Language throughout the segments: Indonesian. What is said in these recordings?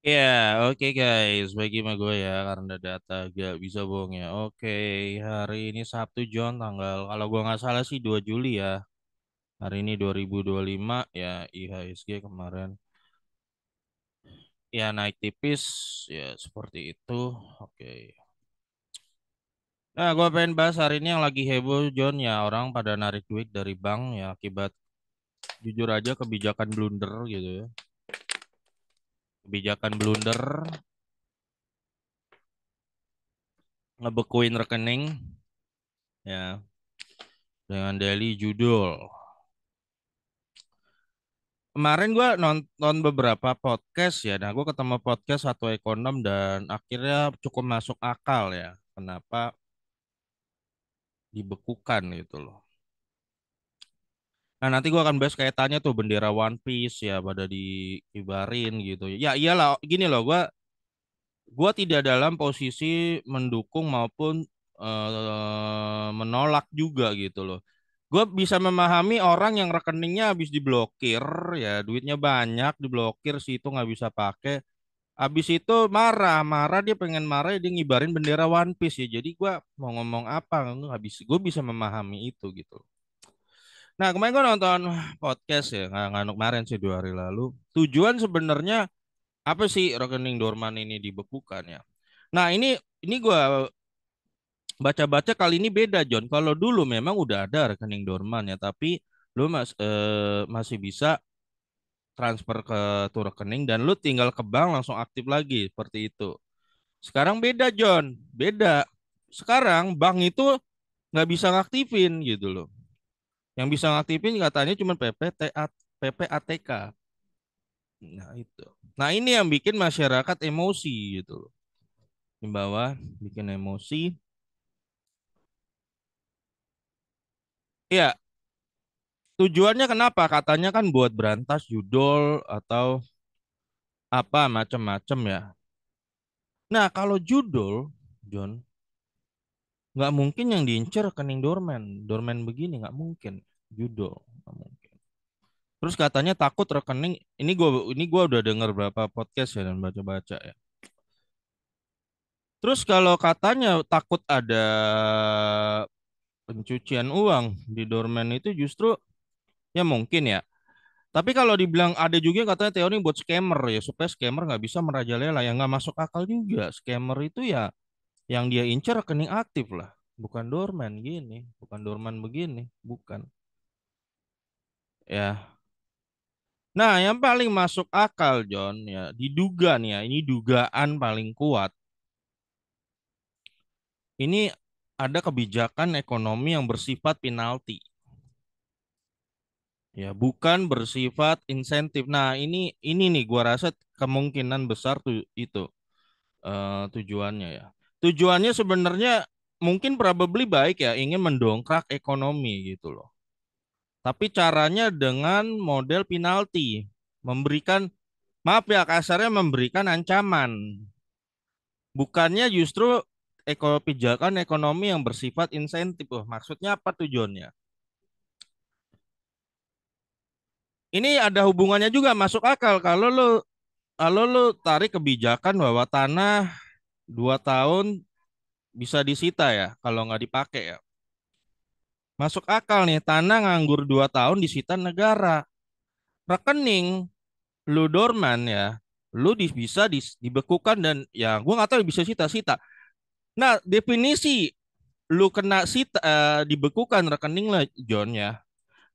Ya, oke guys, bagi sama gue ya karena data gak bisa bohong ya. Oke, hari ini Sabtu John tanggal kalau gua nggak salah sih 2 Juli ya. Hari ini 2025 ya IHSG kemarin ya naik tipis ya seperti itu. Oke. Nah, gua pengen bahas hari ini yang lagi heboh John ya orang pada narik duit dari bank ya akibat jujur aja kebijakan blunder gitu ya. Kebijakan blunder ngebekuin rekening ya dengan daily judul. Kemarin gue nonton beberapa podcast ya. Nah, gue ketemu podcast satu ekonom dan akhirnya cukup masuk akal ya. Kenapa dibekukan gitu loh. Nah, nanti gue akan bahas kaitannya tuh bendera One Piece ya pada dikibarin gitu. Ya iyalah, gini loh, gue tidak dalam posisi mendukung maupun menolak juga gitu loh. Gue bisa memahami orang yang rekeningnya habis diblokir ya, duitnya banyak diblokir sih itu nggak bisa pakai. Abis itu marah dia pengen marah dia ngibarin bendera One Piece ya. Jadi gua mau ngomong apa habis gue bisa memahami itu gitu. Nah kemarin gua nonton podcast ya nggak kemarin sih 2 hari lalu. Tujuan sebenarnya apa sih rekening dorman ini dibekukan ya? Nah ini gua baca-baca kali ini beda John. Kalau dulu memang udah ada rekening dorman ya, tapi lu masih bisa transfer ke tuh rekening dan lu tinggal ke bank langsung aktif lagi seperti itu. Sekarang beda John, beda. Sekarang bank itu nggak bisa ngaktifin gitu loh. Yang bisa ngaktifin katanya cuma PPATK. Nah itu. Nah ini yang bikin masyarakat emosi gitu loh. Di bawah bikin emosi. Ya tujuannya kenapa? Katanya kan buat berantas judol atau apa macam-macam ya. Nah kalau judol, John, nggak mungkin yang diincar rekening dorman. Dorman begini nggak mungkin. Judol nggak mungkin. Terus katanya takut rekening ini gua udah dengar berapa podcast ya dan baca-baca ya. Terus kalau katanya takut ada pencucian uang di dorman itu justru ya mungkin ya. Tapi kalau dibilang ada juga yang katanya teori buat scammer ya supaya scammer nggak bisa merajalela yang nggak masuk akal juga. Scammer itu ya yang dia incar rekening aktif lah, bukan dorman gini, bukan dorman begini, bukan. Ya. Nah, yang paling masuk akal, John, ya diduga nih ya, ini dugaan paling kuat. Ini ada kebijakan ekonomi yang bersifat penalti, ya, bukan bersifat insentif. Nah, ini nih, gua rasa kemungkinan besar tuh itu tujuannya ya. Tujuannya sebenarnya mungkin probably baik ya, ingin mendongkrak ekonomi gitu loh. Tapi caranya dengan model penalti, memberikan, maaf ya kasarnya memberikan ancaman. Bukannya justru pijakan ekonomi yang bersifat insentif. Oh, maksudnya apa tujuannya? Ini ada hubungannya juga masuk akal kalau lu tarik kebijakan bahwa tanah 2 tahun bisa disita ya kalau nggak dipakai ya. Masuk akal nih tanah nganggur 2 tahun disita negara. Rekening lu dorman ya, lu bisa dibekukan dan ya gua nggak tahu bisa sita-sita. Nah definisi lu kena sita dibekukan rekening lah John ya.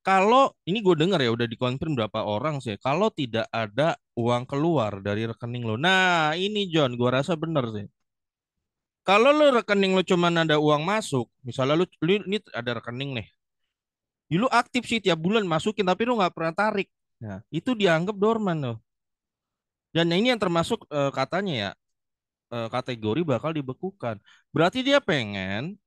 Kalau ini gue dengar ya udah dikonfirm berapa orang sih. Kalau tidak ada uang keluar dari rekening lo. Nah ini John, gue rasa bener sih. Kalau lo rekening lo cuman ada uang masuk, misalnya lu ini ada rekening nih, lu aktif sih tiap bulan masukin tapi lu nggak pernah tarik. Nah itu dianggap dorman loh. Dan ini yang termasuk katanya ya kategori bakal dibekukan. Berarti dia pengen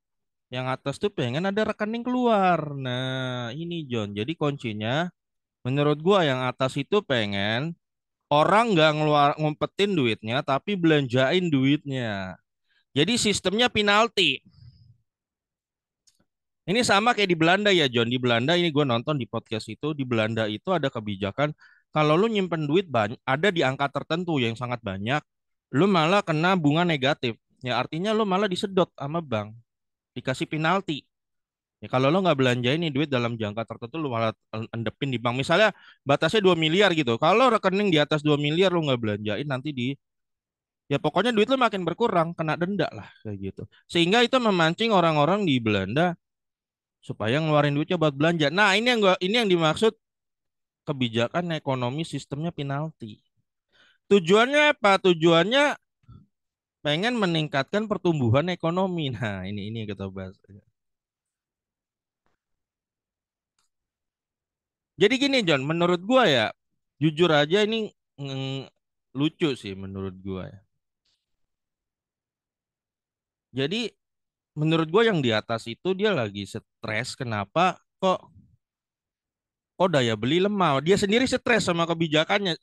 yang atas tuh pengen ada rekening keluar. Nah ini John, jadi kuncinya menurut gua yang atas itu pengen orang nggak ngeluar ngumpetin duitnya tapi belanjain duitnya. Jadi sistemnya penalti. Ini sama kayak di Belanda ya John. Di Belanda ini gue nonton di podcast itu di Belanda itu ada kebijakan kalau lu nyimpen duit banyak, ada di angka tertentu yang sangat banyak, lu malah kena bunga negatif. Ya artinya lu malah disedot sama bank, dikasih penalti. Ya kalau lo nggak belanjain nih duit dalam jangka tertentu, lu malah endepin di bank. Misalnya batasnya 2 miliar gitu. Kalau rekening di atas 2 miliar lu nggak belanjain, nanti ya pokoknya duit lu makin berkurang, kena denda lah kayak gitu. Sehingga itu memancing orang-orang di Belanda supaya ngeluarin duitnya buat belanja. Nah, ini yang dimaksud kebijakan ekonomi sistemnya penalti. Tujuannya apa? Tujuannya pengen meningkatkan pertumbuhan ekonomi. Nah, ini yang kita bahas. Jadi gini, John, menurut gua ya, jujur aja ini lucu sih menurut gua ya. Jadi menurut gua yang di atas itu dia lagi stres. Kenapa? Kok daya beli lemah? Dia sendiri stres sama kebijakannya,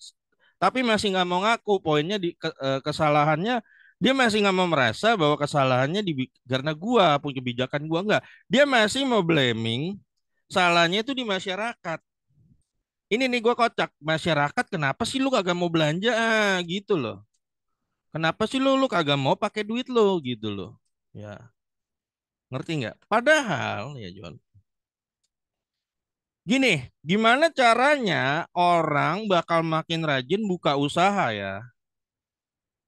tapi masih nggak mau ngaku. Poinnya kesalahannya, dia masih nggak mau merasa bahwa kesalahannya karena gua punya kebijakan gua nggak. Dia masih mau blaming salahnya itu di masyarakat. Ini nih gua kocak. Masyarakat kenapa sih lu kagak mau belanja gitu loh. Kenapa sih lu kagak mau pakai duit lo gitu loh. Ya, ngerti nggak? Padahal ya John, gini, gimana caranya orang bakal makin rajin buka usaha ya,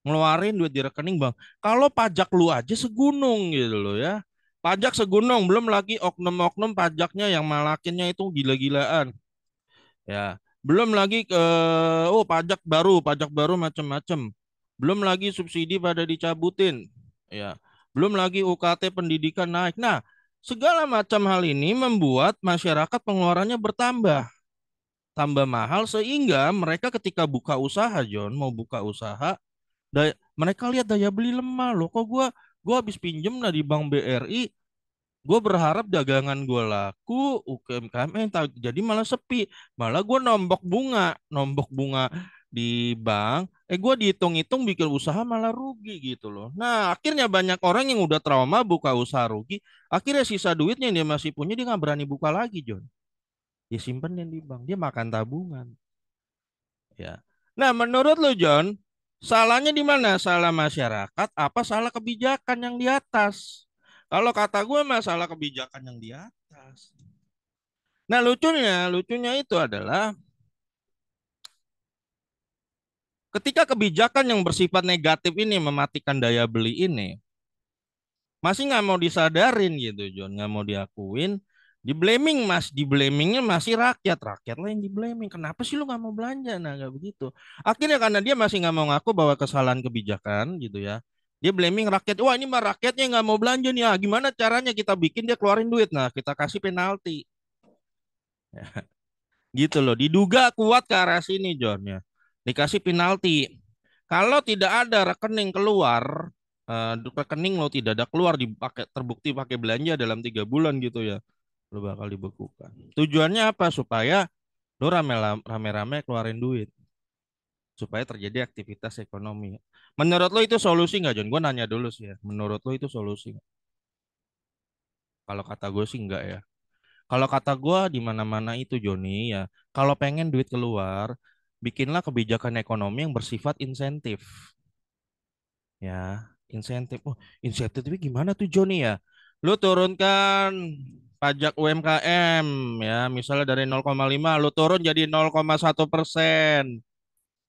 ngeluarin duit di rekening bang. Kalau pajak lu aja segunung gitu loh ya. Pajak segunung, belum lagi oknum-oknum pajaknya yang malakinnya itu gila-gilaan. Ya, belum lagi pajak baru macam-macam. Belum lagi subsidi pada dicabutin. Ya, belum lagi UKT pendidikan naik. Nah, segala macam hal ini membuat masyarakat pengeluarannya bertambah, tambah mahal sehingga mereka ketika buka usaha, John, mau buka usaha, mereka lihat daya beli lemah loh. Kok gua habis pinjem dari Bank BRI, gue berharap dagangan gue laku, UMKM jadi malah sepi. Malah gue nombok bunga di bank. Gue dihitung-hitung bikin usaha malah rugi gitu loh. Nah, akhirnya banyak orang yang udah trauma buka usaha rugi. Akhirnya sisa duitnya yang dia masih punya dia nggak berani buka lagi, John. Dia simpenin di bank. Dia makan tabungan. Ya. Nah, menurut lo, John, salahnya di mana? Salah masyarakat apa salah kebijakan yang di atas? Kalau kata gue masalah kebijakan yang di atas. Nah, lucunya itu adalah ketika kebijakan yang bersifat negatif ini mematikan daya beli ini, masih nggak mau disadarin gitu, John, nggak mau diakuin, di blamingnya masih rakyat lah yang di blaming. Kenapa sih lu nggak mau belanja? Nah, nggak begitu. Akhirnya karena dia masih nggak mau ngaku bahwa kesalahan kebijakan gitu ya, dia blaming rakyat. Wah ini mah rakyatnya nggak mau belanja nih. Ah, gimana caranya kita bikin dia keluarin duit? Nah, kita kasih penalti. Gitu loh. Diduga kuat ke arah sini, John ya. Dikasih penalti. Kalau tidak ada rekening keluar, rekening lo tidak ada keluar dipakai terbukti pakai belanja dalam 3 bulan gitu ya, lo bakal dibekukan. Tujuannya apa? Supaya lo rame-rame keluarin duit, supaya terjadi aktivitas ekonomi. Menurut lo itu solusi nggak, John? Gue nanya dulu sih ya. Menurut lo itu solusi nggak? Kalau kata gue sih enggak ya. Kalau kata gue di mana-mana itu Joni ya, kalau pengen duit keluar, bikinlah kebijakan ekonomi yang bersifat insentif. Ya, insentif. Oh, insentif tapi gimana tuh Joni ya? Lu turunkan pajak UMKM ya, misalnya dari 0,5 lu turun jadi 0,1%.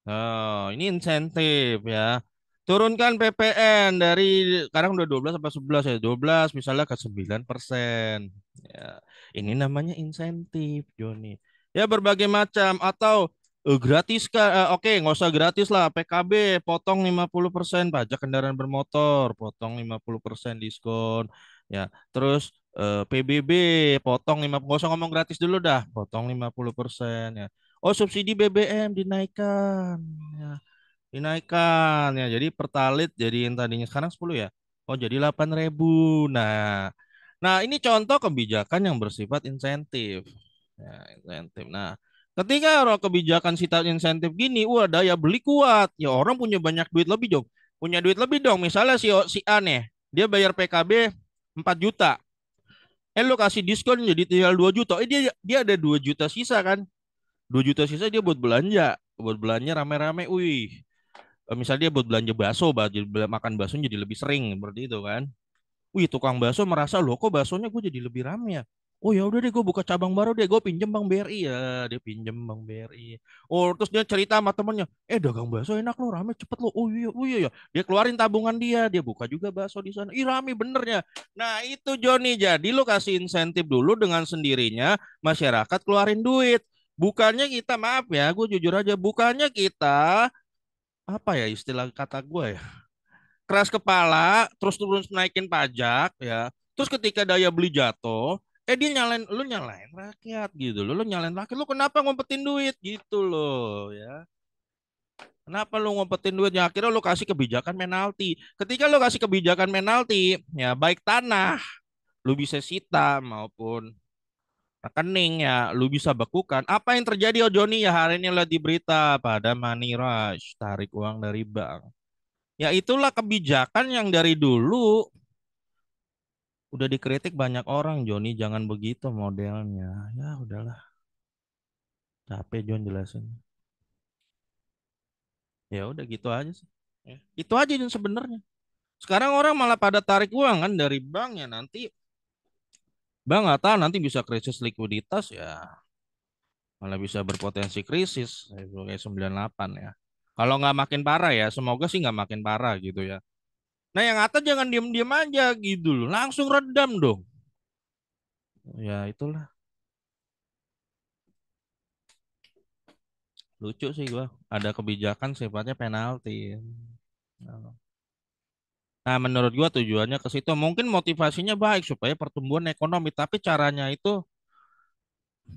Oh, ini insentif ya. Turunkan PPN dari sekarang udah 12 apa 11 ya, 12 misalnya ke 9%. Ya, ini namanya insentif, Joni. Ya berbagai macam atau gratis kah? Oke, nggak usah gratis lah. PKB potong 50% pajak kendaraan bermotor, potong 50% diskon. Ya, terus PBB potong 50, nggak usah ngomong gratis dulu dah, potong 50% ya. Oh, subsidi BBM dinaikkan. Ya, dinaikkan ya. Jadi Pertalite jadi yang tadinya sekarang 10 ya. Oh, jadi 8.000. Nah, nah ini contoh kebijakan yang bersifat insentif. Ya, insentif. Nah, ketika orang kebijakan sifat insentif gini, wah daya beli kuat. Ya orang punya banyak duit lebih dong. Punya duit lebih dong. Misalnya si A nih, dia bayar PKB 4 juta. Lu kasih diskon jadi tinggal 2 juta. Dia ada 2 juta sisa kan? 2 juta sisa dia buat belanja rame-rame. Wih, misalnya dia buat belanja bakso, makan bakso jadi lebih sering seperti itu kan. Wih, tukang bakso merasa loh kok baksonya gue jadi lebih rame ya. Oh ya udah deh gue buka cabang baru deh, gue pinjem Bang BRI ya, dia pinjem Bang BRI. Oh terus dia cerita sama temennya, dagang bakso enak loh, rame cepet loh. Oh iya ya, dia keluarin tabungan dia buka juga bakso di sana. Ih rame bener ya. Nah itu Joni, jadi lo kasih insentif dulu dengan sendirinya, masyarakat keluarin duit. Bukannya kita, maaf ya, gue jujur aja, bukannya kita apa ya istilah kata gue ya, keras kepala, terus terus naikin pajak ya. Terus ketika daya beli jatuh, dia nyalain rakyat gitu loh. Lu nyalain rakyat, lu kenapa ngumpetin duit gitu loh ya. Kenapa lu ngumpetin duitnya? Akhirnya lu kasih kebijakan penalti. Ketika lu kasih kebijakan penalti, ya baik tanah lu bisa sita maupun rekening ya lu bisa bekukan. Apa yang terjadi, oh Joni, ya hari ini lihat di berita pada money rush, tarik uang dari bank. Ya itulah kebijakan yang dari dulu udah dikritik banyak orang, Joni, jangan begitu modelnya. Ya udahlah, capek Jon jelasin. Ya udah gitu aja sih. Ya, itu aja Jon sebenarnya. Sekarang orang malah pada tarik uang kan dari bank ya, nanti bank nggak tahu nanti bisa krisis likuiditas ya, malah bisa berpotensi krisis kayak 98 ya. Kalau nggak makin parah ya, semoga sih nggak makin parah gitu ya. Nah yang atas jangan diem-diem aja gitu loh, langsung redam dong. Ya itulah, lucu sih gua. Ada kebijakan sifatnya penalti. Nah, menurut gua tujuannya ke situ. Mungkin motivasinya baik supaya pertumbuhan ekonomi, tapi caranya itu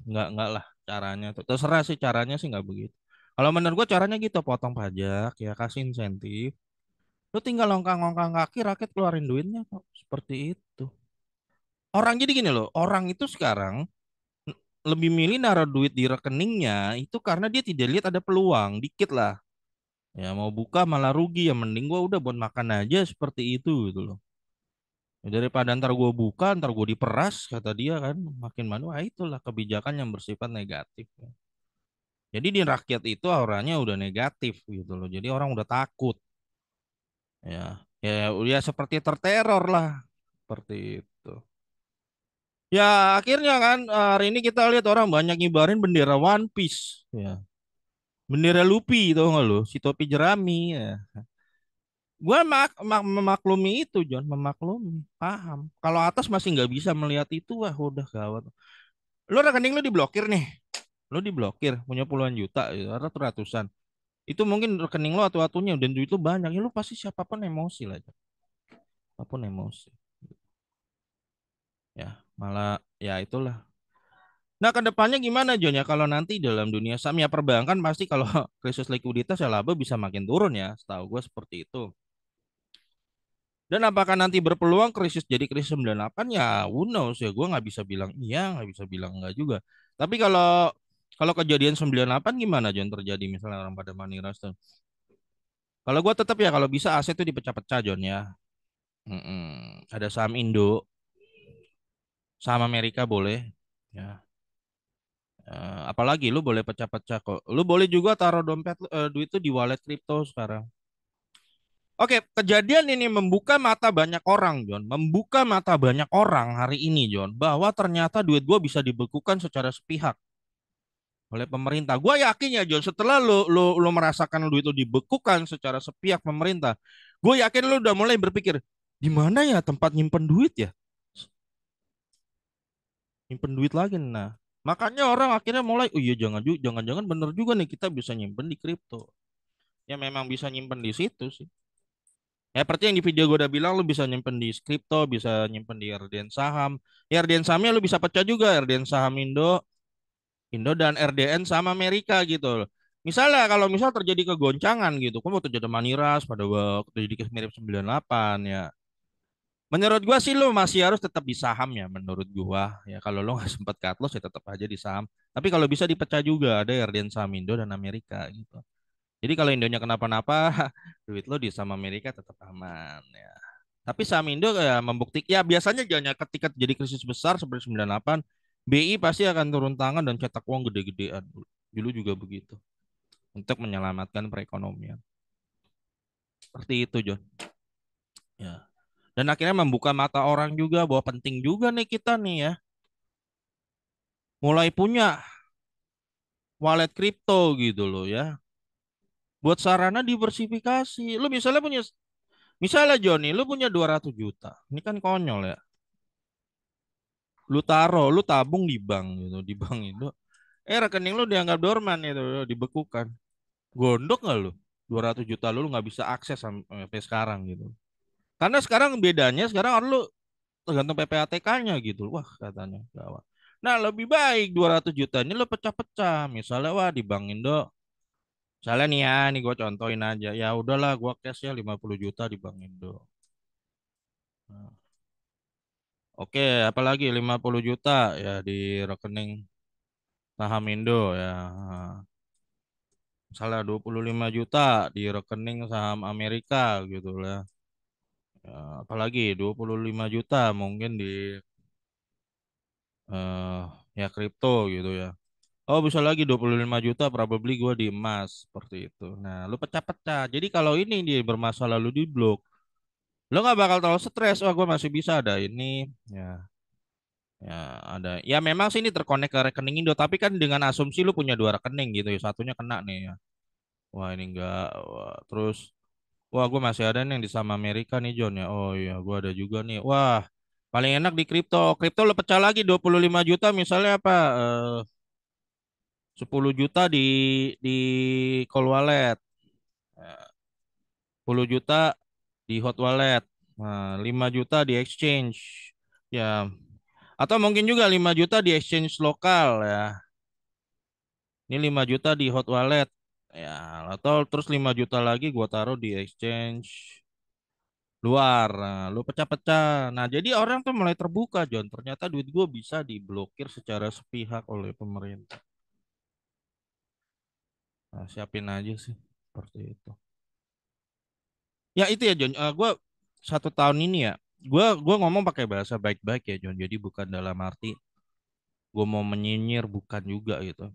nggak lah. Caranya tuh terserah sih, caranya sih nggak begitu. Kalau menurut gua caranya gitu, potong pajak, ya kasih insentif. Lu tinggal longkang-longkang kaki, rakyat keluarin duitnya kok. Seperti itu. Orang jadi gini loh, orang itu sekarang lebih milih naruh duit di rekeningnya itu karena dia tidak lihat ada peluang, dikit lah. Ya mau buka malah rugi, ya mending gua udah buat makan aja seperti itu gitu loh. Ya, daripada ntar gue buka, ntar gue diperas, kata dia kan, makin mana, itulah kebijakan yang bersifat negatif. Ya. Jadi di rakyat itu auranya udah negatif gitu loh. Jadi orang udah takut. Ya, ya seperti terteror lah, seperti itu. Ya akhirnya kan hari ini kita lihat orang banyak ngibarin bendera One Piece, ya, bendera Luffy, tau nggak lo, si topi jerami. Ya. Gue memaklumi itu, John, memaklumi, paham. Kalau atas masih nggak bisa melihat itu, wah udah gawat. Lu rekening lu diblokir nih, lu diblokir punya puluhan juta gitu, atau ratusan. Itu mungkin rekening lu atuh-atuhnya dan duit lu banyak, ya lu pasti siapapun emosi lah, John. Apapun emosi. Ya, malah ya itulah. Nah, ke depannya gimana, John, ya kalau nanti dalam dunia saham ya perbankan pasti kalau krisis likuiditas ya laba bisa makin turun ya, setahu gue seperti itu. Dan apakah nanti berpeluang krisis jadi krisis 98 ya who knows ya, gue nggak bisa bilang iya, nggak bisa bilang enggak juga. Tapi kalau kalau kejadian 98 gimana John terjadi misalnya orang pada money rush tuh. Kalau gue tetap ya kalau bisa aset itu dipecah-pecah John ya. Ada saham Indo, saham Amerika boleh ya. Apalagi lu boleh pecah-pecah kok. Lu boleh juga taruh duit tuh di wallet kripto sekarang. Oke, kejadian ini membuka mata banyak orang, John. Membuka mata banyak orang hari ini, John, bahwa ternyata duit gua bisa dibekukan secara sepihak oleh pemerintah. Gua yakin ya, John, setelah lu merasakan duit lu dibekukan secara sepihak pemerintah, gue yakin lu udah mulai berpikir, di mana ya tempat nyimpen duit ya? Nyimpen duit lagi. Nah, makanya orang akhirnya mulai, oh iya jangan-jangan bener juga nih kita bisa nyimpen di kripto. Ya memang bisa nyimpen di situ sih. Ya, seperti yang di video gue udah bilang, lu bisa nyimpen di kripto, bisa nyimpen di RDN saham. Ya, RDN sahamnya lu bisa pecah juga, RDN saham Indo dan RDN sama Amerika gitu loh. Misalnya kalau misal terjadi kegoncangan gitu, kamu terjadi maniras pada waktu terjadi mirip 98 ya. Menurut gua sih lu masih harus tetap di saham ya, menurut gua. Ya kalau lu nggak sempat cut loss ya tetap aja di saham. Tapi kalau bisa dipecah juga, ada RDN saham Indo dan Amerika gitu. Jadi kalau Indonya kenapa-napa, duit lo di saham Amerika tetap aman ya. Tapi saham Indo ya membuktikan ya biasanya jangan ketika jadi krisis besar seperti 98, BI pasti akan turun tangan dan cetak uang gede-gedean. Dulu juga begitu untuk menyelamatkan perekonomian. Seperti itu, John. Ya. Dan akhirnya membuka mata orang juga bahwa penting juga nih kita nih ya, mulai punya wallet kripto gitu loh ya. Buat sarana diversifikasi. Lu misalnya punya, misalnya Joni, lu punya 200 juta. Ini kan konyol ya. Lu tabung di bank gitu, di bank itu. Rekening lu dianggap dorman itu, dibekukan. Gondok nggak lu? 200 juta lu nggak bisa akses sampai sekarang gitu. Karena sekarang bedanya, sekarang lu tergantung PPATK-nya gitu. Wah, katanya gawat. Nah, lebih baik 200 juta ini lo pecah-pecah. Misalnya, wah di Bank Indo, misalnya nih ya, nih gue contohin aja. Ya udahlah, gue cash ya 50 juta di Bank Indo. Nah, oke, apalagi 50 juta ya di rekening saham Indo ya. Nah, misalnya 25 juta di rekening saham Amerika gitu lah. Ya, apalagi 25 juta mungkin di eh ya kripto gitu ya. Oh, bisa lagi 25 juta probably gue di emas seperti itu. Nah, lu pecah-pecah. Jadi kalau ini dia bermasalah lu di blok, lu nggak bakal terlalu stres. Wah, gue masih bisa ada ini. Ya, ya ada. Ya memang sih ini terkonek ke rekening Indo, tapi kan dengan asumsi lu punya dua rekening gitu ya. Satunya kena nih ya. Wah, ini enggak. Wah, terus, wah, gue masih ada nih yang di saham Amerika nih John ya. Oh iya, gue ada juga nih. Wah, paling enak di kripto. Kripto lu pecah lagi 25 juta misalnya apa? 10 juta di cold wallet, 10 juta di hot wallet, nah, 5 juta di exchange. Ya, atau mungkin juga 5 juta di exchange lokal ya. Ini 5 juta di hot wallet. Ya, atau terus 5 juta lagi gua taruh di exchange luar. Nah, lu pecah-pecah. Nah, jadi orang tuh mulai terbuka, John. Ternyata duit gua bisa diblokir secara sepihak oleh pemerintah. Nah, siapin aja sih seperti itu. Ya itu ya John, gue 1 tahun ini ya, gue ngomong pakai bahasa baik-baik ya John. Jadi bukan dalam arti gue mau menyinyir, bukan juga gitu.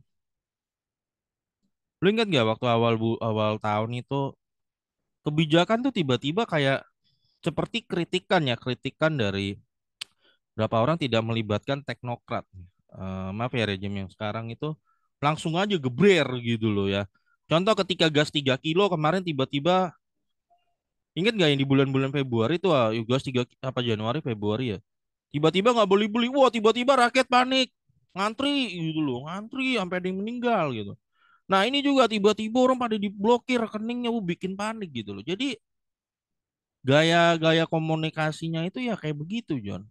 Lu ingat gak waktu awal tahun itu kebijakan tuh tiba-tiba kayak seperti kritikan dari berapa orang tidak melibatkan teknokrat. Maaf ya rejim yang sekarang itu langsung aja gebrer gitu loh ya. Contoh ketika gas 3 kilo kemarin tiba-tiba, ingat gak yang di bulan-bulan Februari itu gas 3 apa Januari Februari ya. Tiba-tiba nggak boleh beli. Wah, tiba-tiba rakyat panik. Ngantri gitu loh. Ngantri sampai ada yang meninggal gitu. Nah, ini juga tiba-tiba orang pada diblokir rekeningnya. Bikin panik gitu loh. Jadi gaya-gaya komunikasinya itu ya kayak begitu, John.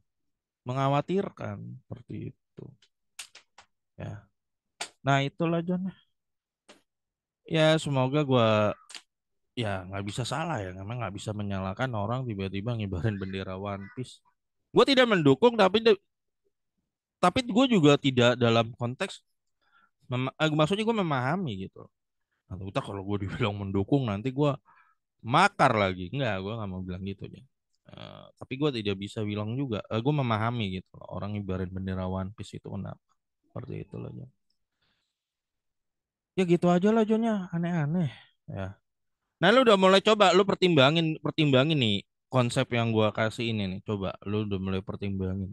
Mengkhawatirkan seperti itu. Ya. Nah, itulah John. Ya, semoga gua ya nggak bisa salah ya. Memang nggak bisa menyalahkan orang tiba-tiba ngibarin bendera One Piece. Gue tidak mendukung, tapi gue juga tidak dalam konteks maksudnya gue memahami gitu. Nah, ntar kalau gue dibilang mendukung nanti gue makar lagi. Enggak, gue nggak mau bilang gitu ya. Tapi gue tidak bisa bilang juga. Gue memahami gitu loh. Orang ibarat bendera One Piece itu kenapa? Seperti itu loh. Jon. Ya gitu aja lah Jonnya. Aneh-aneh. Ya. Nah lu udah mulai coba. Lu pertimbangin, pertimbangin nih konsep yang gue kasih ini nih. Coba lu udah mulai pertimbangin.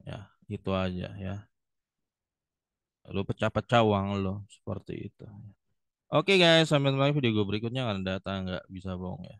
Ya, itu aja ya. Lu pecah-pecah uang lu. Seperti itu. Oke guys, sampai jumpa di video gue berikutnya. Kan data nggak bisa bohong ya.